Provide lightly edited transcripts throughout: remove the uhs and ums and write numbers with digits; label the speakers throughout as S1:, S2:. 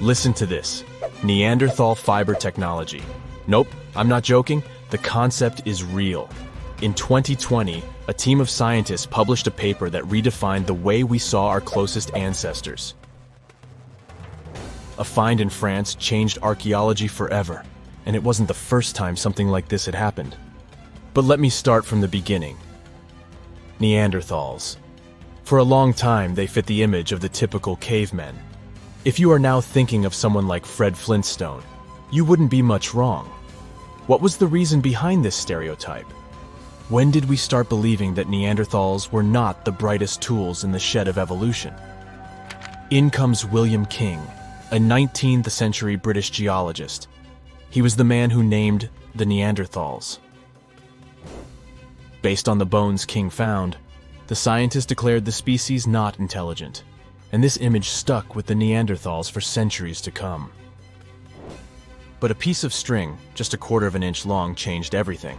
S1: Listen to this. Neanderthal fiber technology. Nope, I'm not joking. The concept is real. In 2020, a team of scientists published a paper that redefined the way we saw our closest ancestors. A find in France changed archaeology forever, and it wasn't the first time something like this had happened. But let me start from the beginning. Neanderthals. For a long time, they fit the image of the typical cavemen. If you are now thinking of someone like Fred Flintstone, you wouldn't be much wrong. What was the reason behind this stereotype? When did we start believing that Neanderthals were not the brightest tools in the shed of evolution? In comes William King, a 19th century British geologist. He was the man who named the Neanderthals. Based on the bones King found, the scientist declared the species not intelligent, and this image stuck with the Neanderthals for centuries to come. But a piece of string, just a quarter of an inch long, changed everything.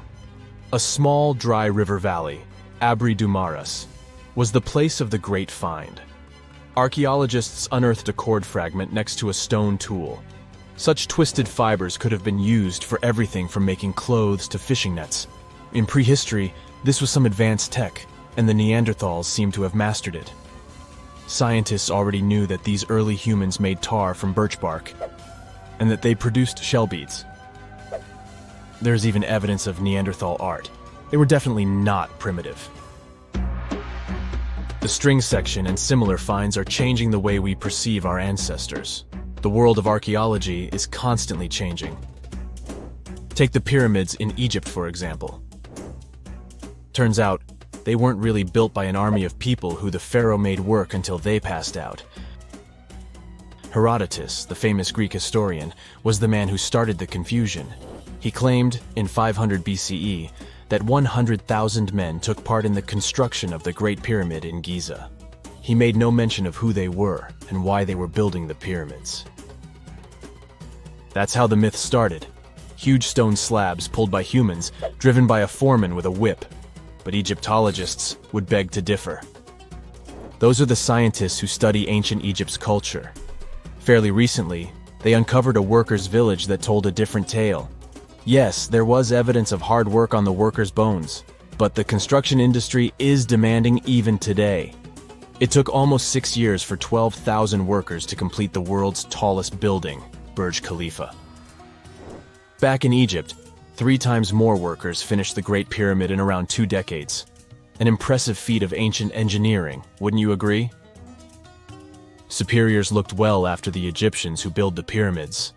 S1: A small, dry river valley, Abri du Maras, was the place of the great find. Archaeologists unearthed a cord fragment next to a stone tool. Such twisted fibers could have been used for everything from making clothes to fishing nets. In prehistory, this was some advanced tech, and the Neanderthals seemed to have mastered it. Scientists already knew that these early humans made tar from birch bark, and that they produced shell beads. There's even evidence of Neanderthal art. They were definitely not primitive. The string section and similar finds are changing the way we perceive our ancestors. The world of archaeology is constantly changing. Take the pyramids in Egypt, for example. Turns out, they weren't really built by an army of people who the pharaoh made work until they passed out. Herodotus, the famous Greek historian, was the man who started the confusion. He claimed, in 500 BCE, that 100,000 men took part in the construction of the Great Pyramid in Giza. He made no mention of who they were and why they were building the pyramids. That's how the myth started. Huge stone slabs pulled by humans, driven by a foreman with a whip. But Egyptologists would beg to differ. Those are the scientists who study ancient Egypt's culture. Fairly recently, they uncovered a workers' village that told a different tale. Yes, there was evidence of hard work on the workers' bones, but the construction industry is demanding even today. It took almost 6 years for 12,000 workers to complete the world's tallest building, Burj Khalifa. Back in Egypt, 3 times more workers finished the Great Pyramid in around 2 decades. An impressive feat of ancient engineering, wouldn't you agree? Superiors looked well after the Egyptians who built the pyramids.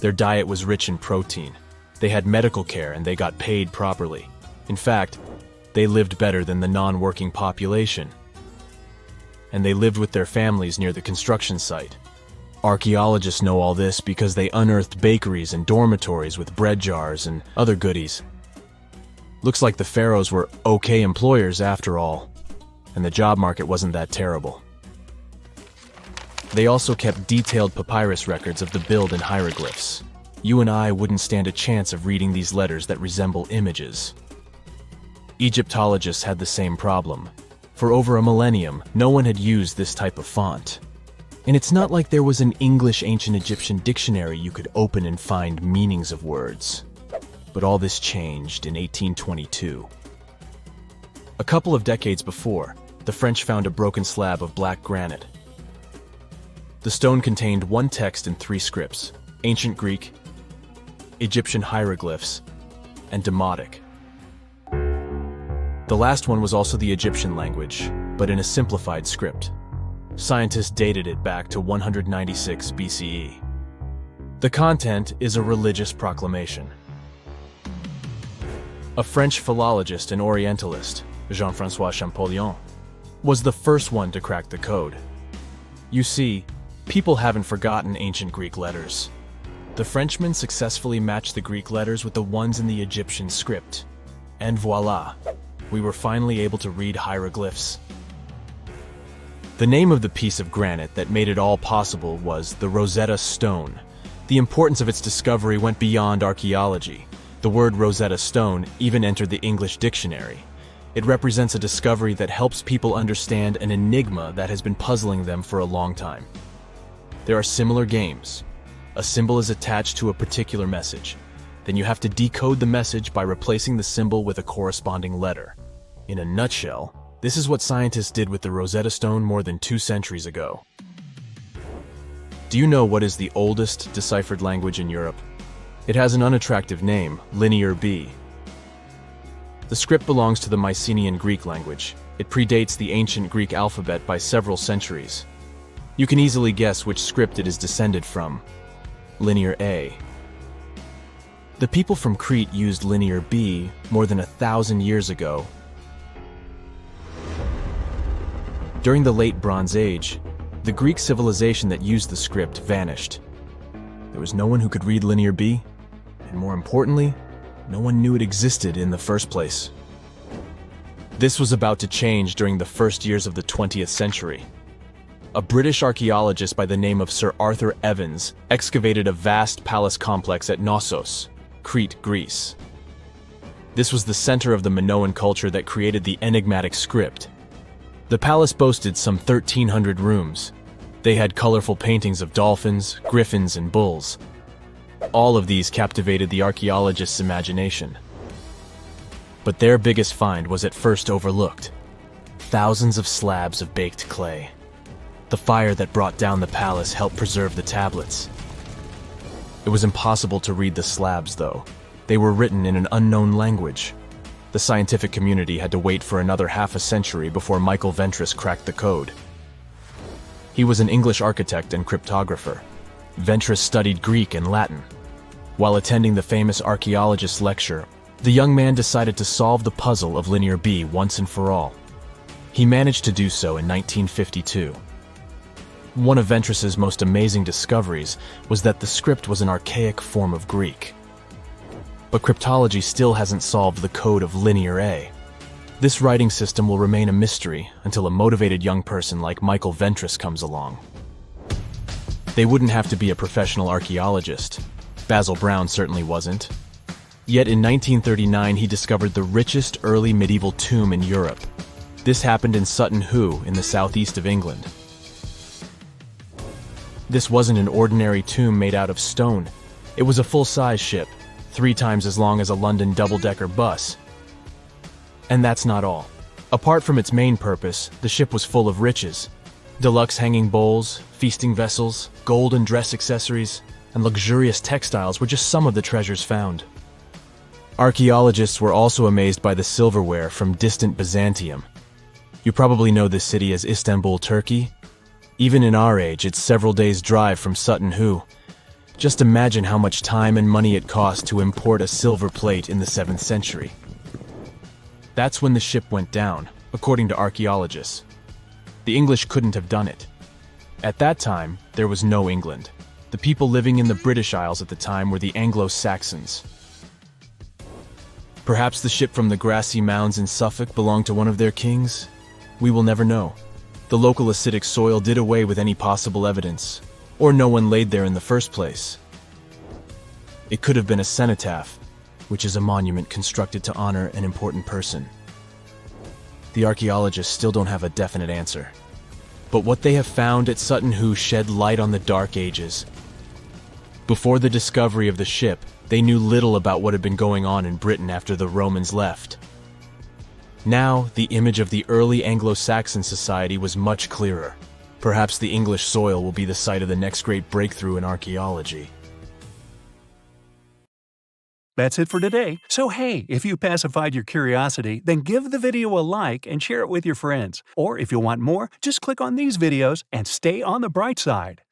S1: Their diet was rich in protein. They had medical care and they got paid properly. In fact, they lived better than the non-working population. And they lived with their families near the construction site. Archaeologists know all this because they unearthed bakeries and dormitories with bread jars and other goodies. Looks like the pharaohs were okay employers after all, and the job market wasn't that terrible. They also kept detailed papyrus records of the build and hieroglyphs. You and I wouldn't stand a chance of reading these letters that resemble images. Egyptologists had the same problem. For over a millennium, no one had used this type of font. And it's not like there was an English ancient Egyptian dictionary you could open and find meanings of words. But all this changed in 1822. A couple of decades before, the French found a broken slab of black granite. The stone contained one text in 3 scripts: Ancient Greek, Egyptian hieroglyphs, and Demotic. The last one was also the Egyptian language, but in a simplified script. Scientists dated it back to 196 BCE. The content is a religious proclamation. A French philologist and Orientalist, Jean-François Champollion, was the first one to crack the code. You see, people haven't forgotten ancient Greek letters. The Frenchman successfully matched the Greek letters with the ones in the Egyptian script. And voila, we were finally able to read hieroglyphs. The name of the piece of granite that made it all possible was the Rosetta Stone. The importance of its discovery went beyond archaeology. The word Rosetta Stone even entered the English dictionary. It represents a discovery that helps people understand an enigma that has been puzzling them for a long time. There are similar games. A symbol is attached to a particular message. Then you have to decode the message by replacing the symbol with a corresponding letter. In a nutshell, this is what scientists did with the Rosetta Stone more than 2 centuries ago. Do you know what is the oldest deciphered language in Europe? It has an unattractive name, Linear B. The script belongs to the Mycenaean Greek language. It predates the ancient Greek alphabet by several centuries. You can easily guess which script it is descended from. Linear A. The people from Crete used Linear B more than 1,000 years ago. During the Late Bronze Age, the Greek civilization that used the script vanished. There was no one who could read Linear B, and more importantly, no one knew it existed in the first place. This was about to change during the first years of the 20th century. A British archaeologist by the name of Sir Arthur Evans excavated a vast palace complex at Knossos, Crete, Greece. This was the center of the Minoan culture that created the enigmatic script. The palace boasted some 1,300 rooms. They had colorful paintings of dolphins, griffins, and bulls. All of these captivated the archaeologists' imagination. But their biggest find was at first overlooked. Thousands of slabs of baked clay. The fire that brought down the palace helped preserve the tablets. It was impossible to read the slabs, though. They were written in an unknown language. The scientific community had to wait for another half a century before Michael Ventris cracked the code. He was an English architect and cryptographer. Ventris studied Greek and Latin. While attending the famous archaeologist lecture, the young man decided to solve the puzzle of Linear B once and for all. He managed to do so in 1952. One of Ventris's most amazing discoveries was that the script was an archaic form of Greek. But cryptology still hasn't solved the code of Linear A. This writing system will remain a mystery until a motivated young person like Michael Ventris comes along. They wouldn't have to be a professional archaeologist. Basil Brown certainly wasn't. Yet in 1939 he discovered the richest early medieval tomb in Europe. This happened in Sutton Hoo in the southeast of England. This wasn't an ordinary tomb made out of stone. It was a full-size ship, 3 times as long as a London double-decker bus. And that's not all. Apart from its main purpose, the ship was full of riches. Deluxe hanging bowls, feasting vessels, gold and dress accessories, and luxurious textiles were just some of the treasures found. Archaeologists were also amazed by the silverware from distant Byzantium. You probably know this city as Istanbul, Turkey. Even in our age, it's several days' drive from Sutton Hoo. Just imagine how much time and money it cost to import a silver plate in the 7th century. That's when the ship went down, according to archaeologists. The English couldn't have done it. At that time, there was no England. The people living in the British Isles at the time were the Anglo-Saxons. Perhaps the ship from the grassy mounds in Suffolk belonged to one of their kings? We will never know. The local acidic soil did away with any possible evidence, or no one laid there in the first place. It could have been a cenotaph, which is a monument constructed to honor an important person. The archaeologists still don't have a definite answer. But what they have found at Sutton Hoo shed light on the Dark Ages. Before the discovery of the ship, they knew little about what had been going on in Britain after the Romans left. Now, the image of the early Anglo-Saxon society was much clearer. Perhaps the English soil will be the site of the next great breakthrough in archaeology.
S2: That's it for today. So hey, if you pacified your curiosity, then give the video a like and share it with your friends. Or if you want more, just click on these videos and stay on the bright side.